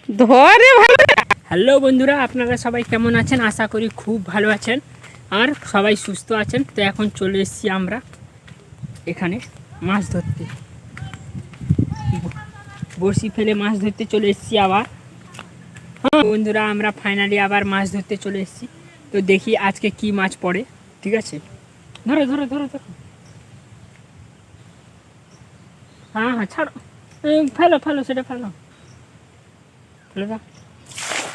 ধরে ভালো। হ্যালো বন্ধুরা, আপনারা সবাই কেমন আছেন? আশা করি খুব ভালো আছেন আর সবাই সুস্থ আছেন। তো এখন চলে এসেছি আমরা এখানে মাছ ধরতে, বড়শি ফেলে মাছ ধরতে চলে এসেছি আবার। হ্যাঁ বন্ধুরা, আমরা ফাইনালি আবার মাছ ধরতে চলে এসেছি। তো দেখি আজকে কি মাছ পড়ে। ঠিক আছে, ধরো ধরো ধরো ধরো। হ্যাঁ হ্যাঁ, ছাড়ো, ফেলো ফেলো, সেটা ফেলো, ফেলে দাও।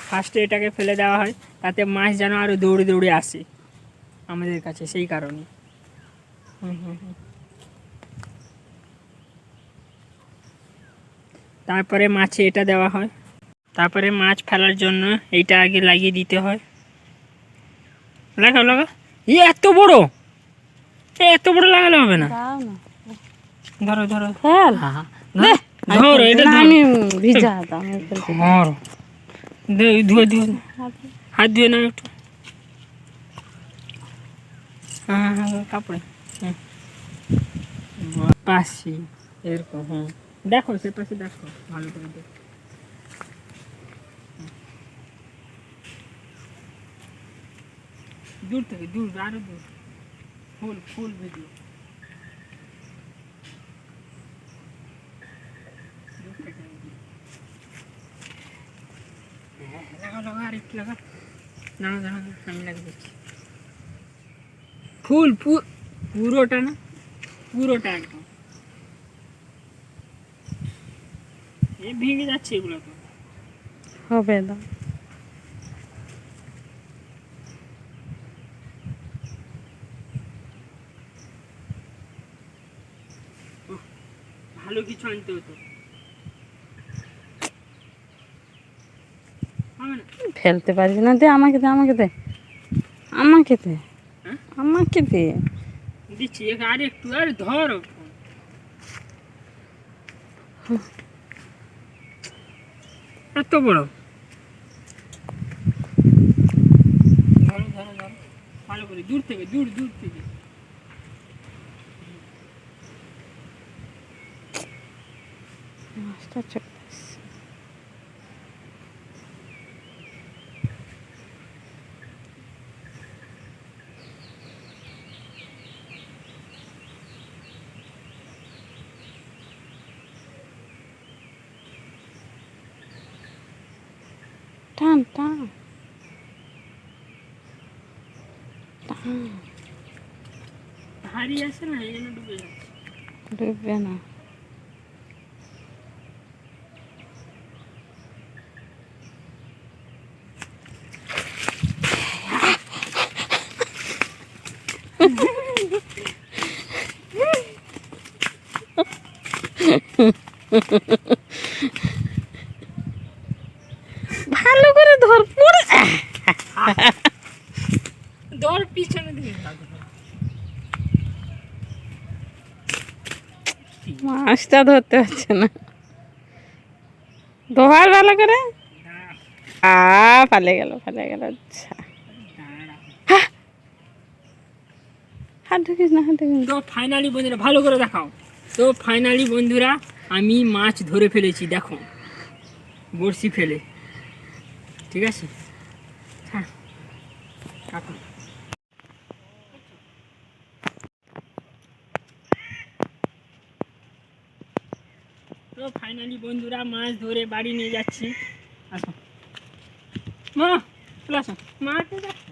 ফার্স্টে এটাকে ফেলে দেওয়া হয়, তাতে মাছ যেন আরও দৌড়ে দৌড়ে আসে আমাদের কাছে, সেই কারণে। তারপরে মাছে এটা দেওয়া হয়, তারপরে মাছ ফেলার জন্য এইটা আগে লাগিয়ে দিতে হয়। লাগাও লাগাও। এত বড়, এত বড় লাগালে হবে না। ধরো ধরো, ফেল। ধরো এটা, আমি ভিজা ধরো, ধুয়ে ধুয়ে হাত ধুয়ে নাও একটু। হ্যাঁ হ্যাঁ, কাপড়ে পাশি এরকম। হ্যাঁ দেখো, সে পাশে দেখো, ভালো করে দেখো। দূর থেকে, দূর, আরো দূর, ফুল ফুল ভিডিও। লাগাও লাগাও, আর একটু লাগা। দাঁড়া দাঁড়া, আমি লাগিয়ে দিচ্ছি। ফুল পুরোটা না, পুরোটা একদম। এ ভেঙে যাচ্ছে এগুলো তো। হবে না। ভালো কিছু আনতে হতো। ফেলতে পারিস না, দে আমাকে, দে আমাকে, দে আমাকে, দে আমাকে, দে। দিচ্ছি, আর একটু, আর ধরো। এত বড়, ধরো ধরো ধরো, ভালো করে, দূর থেকে, দূর দূর থেকে। মাছটা চলে আসছে। টান টান টান। ভারী আছে না, এই জন্য ডুবে যাচ্ছে। ডুববে না। ভালো করে ধর, পড়ে ধর, পিছনে দিকে। মাছটা ধরতে পারছে না। ধর ভালো করে। পালে গেল, পালে গেল। আচ্ছা, হাত ঢুকিস না, হাত ঢুকিস না। তো ফাইনালি বন্ধুরা, ভালো করে দেখাও। তো ফাইনালি বন্ধুরা, আমি মাছ ধরে ফেলেছি, দেখো, বড়শি ফেলে। ঠিক আছে, হ্যাঁ কাকু। তো ফাইনালি বন্ধুরা, মাছ ধরে বাড়ি নিয়ে যাচ্ছি। আসো মা, চলে আসো, মাকে যাচ্ছি।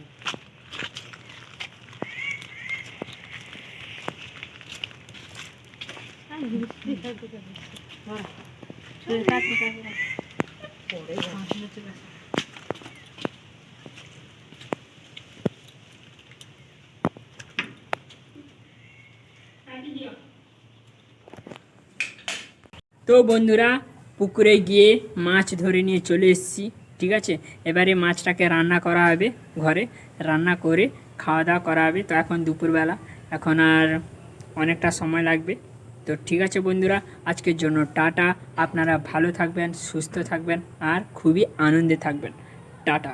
তো বন্ধুরা, পুকুরে গিয়ে মাছ ধরে নিয়ে চলে এসেছি। ঠিক আছে, এবারে মাছটাকে রান্না করা হবে ঘরে, রান্না করে খাওয়া দাওয়া করা হবে। তো এখন দুপুরবেলা, এখন আর অনেকটা সময় লাগবে। তো ঠিক আছে বন্ধুরা, আজকের জন্য টাটা। আপনারা ভালো থাকবেন, সুস্থ থাকবেন আর খুবই আনন্দে থাকবেন। টাটা।